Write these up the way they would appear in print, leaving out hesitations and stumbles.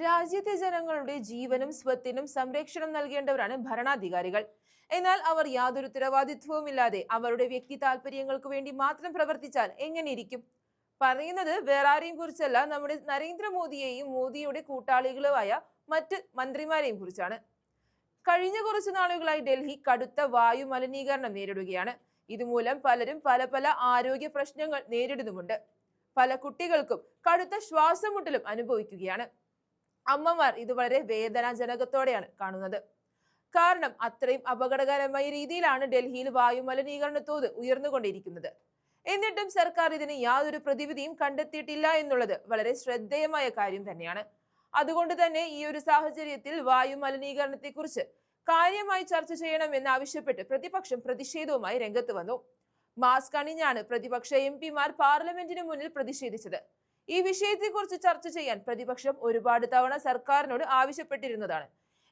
രാജ്യത്തെ ജനങ്ങളുടെ ജീവനും സ്വത്തിനും സംരക്ഷണം നൽകേണ്ടവരാണ് ഭരണാധികാരികൾ. എന്നാൽ അവർ യാതൊരു ഉത്തരവാദിത്വവുമില്ലാതെ അവരുടെ വ്യക്തി താല്പര്യങ്ങൾക്ക് വേണ്ടി മാത്രം പ്രവർത്തിച്ചാൽ എങ്ങനെയിരിക്കും? പറയുന്നത് വേറെ ആരെയും കുറിച്ചല്ല, നമ്മുടെ നരേന്ദ്രമോദിയെയും മോദിയുടെ കൂട്ടാളികളുമായ മറ്റ് മന്ത്രിമാരെയും കുറിച്ചാണ്. കഴിഞ്ഞ കുറച്ചു നാളുകളായി ഡൽഹി കടുത്ത വായു മലിനീകരണം നേരിടുകയാണ്. ഇതുമൂലം പലരും പല പല ആരോഗ്യ പ്രശ്നങ്ങൾ നേരിടുന്നുമുണ്ട്. പല കുട്ടികൾക്കും കടുത്ത ശ്വാസമുട്ടലും അനുഭവിക്കുകയാണ്. അമ്മമാർ ഇത് വളരെ വേദനാജനകത്തോടെയാണ് കാണുന്നത്. കാരണം അത്രയും അപകടകരമായ രീതിയിലാണ് ഡൽഹിയിൽ വായു മലിനീകരണ തോത് ഉയർന്നുകൊണ്ടിരിക്കുന്നത്. എന്നിട്ടും സർക്കാർ ഇതിന് യാതൊരു പ്രതിവിധിയും കണ്ടെത്തിയിട്ടില്ല എന്നുള്ളത് വളരെ ശ്രദ്ധേയമായ കാര്യം തന്നെയാണ്. അതുകൊണ്ട് തന്നെ ഈ ഒരു സാഹചര്യത്തിൽ വായു മലിനീകരണത്തെക്കുറിച്ച് കാര്യമായി ചർച്ച ചെയ്യണമെന്ന് ആവശ്യപ്പെട്ട് പ്രതിപക്ഷം പ്രതിഷേധവുമായി രംഗത്ത് വന്നു. മാസ്ക് അണിഞ്ഞാണ് പ്രതിപക്ഷ എംപിമാർ പാർലമെന്റിന് മുന്നിൽ പ്രതിഷേധിച്ചത്. ഈ വിഷയത്തെക്കുറിച്ച് ചർച്ച ചെയ്യാൻ പ്രതിപക്ഷം ഒരുപാട് തവണ സർക്കാരിനോട് ആവശ്യപ്പെട്ടിരുന്നതാണ്.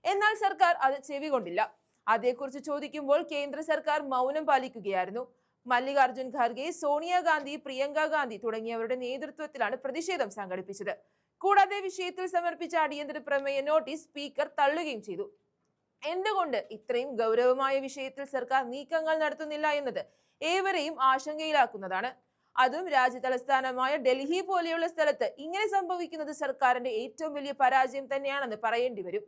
എന്നാൽ സർക്കാർ അത് ചെവികൊണ്ടില്ല. അതേക്കുറിച്ച് ചോദിക്കുമ്പോൾ കേന്ദ്ര സർക്കാർ മൗനം പാലിക്കുകയായിരുന്നു. മല്ലികാർജുൻ ഖാർഗെ, സോണിയാഗാന്ധി, പ്രിയങ്ക ഗാന്ധി തുടങ്ങിയവരുടെ നേതൃത്വത്തിലാണ് പ്രതിഷേധം സംഘടിപ്പിച്ചത്. കൂടാതെ വിഷയത്തിൽ സമർപ്പിച്ച അടിയന്തര പ്രമേയ നോട്ടീസ് സ്പീക്കർ തള്ളുകയും ചെയ്തു. എന്തുകൊണ്ട് ഇത്രയും ഗൗരവമായ വിഷയത്തിൽ സർക്കാർ നീക്കങ്ങൾ നടത്തുന്നില്ല എന്നത് ഏവരെയും ആശങ്കയിലാക്കുന്നതാണ്. അതും രാജ്യ തലസ്ഥാനമായ ഡൽഹി പോലെയുള്ള സ്ഥലത്ത് ഇങ്ങനെ സംഭവിക്കുന്നത് സർക്കാരിന്റെ ഏറ്റവും വലിയ പരാജയം തന്നെയാണെന്ന് പറയേണ്ടി വരും.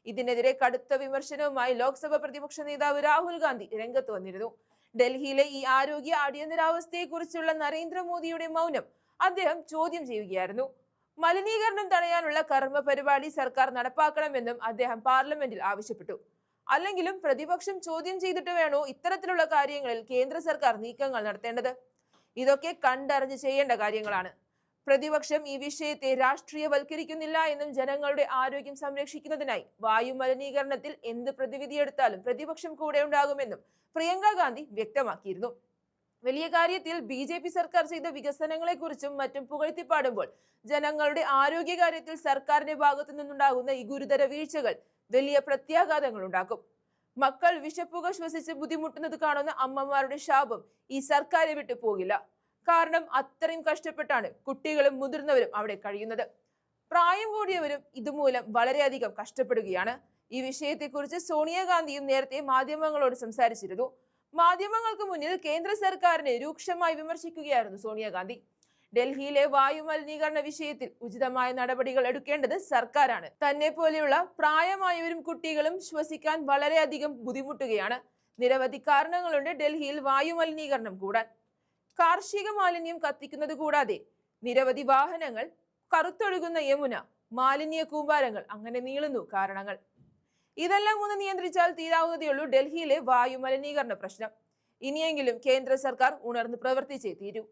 ഇതിനെതിരെ കടുത്ത വിമർശനവുമായി ലോക്സഭ പ്രതിപക്ഷ നേതാവ് രാഹുൽ ഗാന്ധി രംഗത്ത് വന്നിരുന്നു. ഡൽഹിയിലെ ഈ ആരോഗ്യ അടിയന്തരാവസ്ഥയെക്കുറിച്ചുള്ള നരേന്ദ്രമോദിയുടെ മൗനം അദ്ദേഹം ചോദ്യം ചെയ്യുകയായിരുന്നു. മലിനീകരണം തടയാനുള്ള കർമ്മ പരിപാടി സർക്കാർ നടപ്പാക്കണമെന്നും അദ്ദേഹം പാർലമെന്റിൽ ആവശ്യപ്പെട്ടു. അല്ലെങ്കിലും പ്രതിപക്ഷം ചോദ്യം ചെയ്തിട്ട് വേണോ ഇത്തരത്തിലുള്ള കാര്യങ്ങളിൽ കേന്ദ്ര സർക്കാർ നീക്കങ്ങൾ നടത്തേണ്ടത്? ഇതൊക്കെ കണ്ടറിഞ്ഞ് ചെയ്യേണ്ട കാര്യങ്ങളാണ്. പ്രതിപക്ഷം ഈ വിഷയത്തെ രാഷ്ട്രീയവൽക്കരിക്കുന്നില്ല എന്നും ജനങ്ങളുടെ ആരോഗ്യം സംരക്ഷിക്കുന്നതിനായി വായു മലിനീകരണത്തിൽ എന്ത് പ്രതിവിധിയെടുത്താലും പ്രതിപക്ഷം കൂടെ ഉണ്ടാകുമെന്നും പ്രിയങ്ക ഗാന്ധി വ്യക്തമാക്കിയിരുന്നു. വലിയ കാര്യത്തിൽ BJP സർക്കാർ ചെയ്ത വികസനങ്ങളെ കുറിച്ചും മറ്റും പുകഴ്ത്തിപ്പാടുമ്പോൾ ജനങ്ങളുടെ ആരോഗ്യകാര്യത്തിൽ സർക്കാരിന്റെ ഭാഗത്തു നിന്നുണ്ടാകുന്ന ഈ ഗുരുതര വീഴ്ചകൾ വലിയ പ്രത്യാഘാതങ്ങൾ ഉണ്ടാക്കും. മക്കൾ വിഷപ്പുക ശ്വസിച്ച് ബുദ്ധിമുട്ടുന്നത് കാണുന്ന അമ്മമാരുടെ ശാപം ഈ സർക്കാരെ വിട്ടു പോകില്ല. കാരണം അത്രയും കഷ്ടപ്പെട്ടാണ് കുട്ടികളും മുതിർന്നവരും അവിടെ കഴിയുന്നത്. പ്രായം കൂടിയവരും ഇതുമൂലം വളരെയധികം കഷ്ടപ്പെടുകയാണ്. ഈ വിഷയത്തെക്കുറിച്ച് സോണിയാഗാന്ധിയും നേരത്തെ മാധ്യമങ്ങളോട് സംസാരിച്ചിരുന്നു. മാധ്യമങ്ങൾക്ക് മുന്നിൽ കേന്ദ്ര സർക്കാരിനെ രൂക്ഷമായി വിമർശിക്കുകയായിരുന്നു സോണിയാഗാന്ധി. ഡൽഹിയിലെ വായു മലിനീകരണ വിഷയത്തിൽ ഉചിതമായ നടപടികൾ എടുക്കേണ്ടത് സർക്കാരാണ്. തന്നെ പോലെയുള്ള പ്രായമായവരും കുട്ടികളും ശ്വസിക്കാൻ വളരെയധികം ബുദ്ധിമുട്ടുകയാണ്. നിരവധി കാരണങ്ങളുണ്ട് ഡൽഹിയിൽ വായു മലിനീകരണം കൂടാൻ. കാർഷിക മാലിന്യം കത്തിക്കുന്നത് കൂടാതെ നിരവധി വാഹനങ്ങൾ, കറുത്തൊഴുകുന്ന യമുന, മാലിന്യ കൂമ്പാരങ്ങൾ, അങ്ങനെ നീളുന്നു കാരണങ്ങൾ. ഇതെല്ലാം ഒന്ന് നിയന്ത്രിച്ചാൽ തീരാവുന്നതേയുള്ളൂ ഡൽഹിയിലെ വായു മലിനീകരണ പ്രശ്നം. ഇനിയെങ്കിലും കേന്ദ്ര സർക്കാർ ഉണർന്ന് പ്രവർത്തിച്ചേ തീരൂ.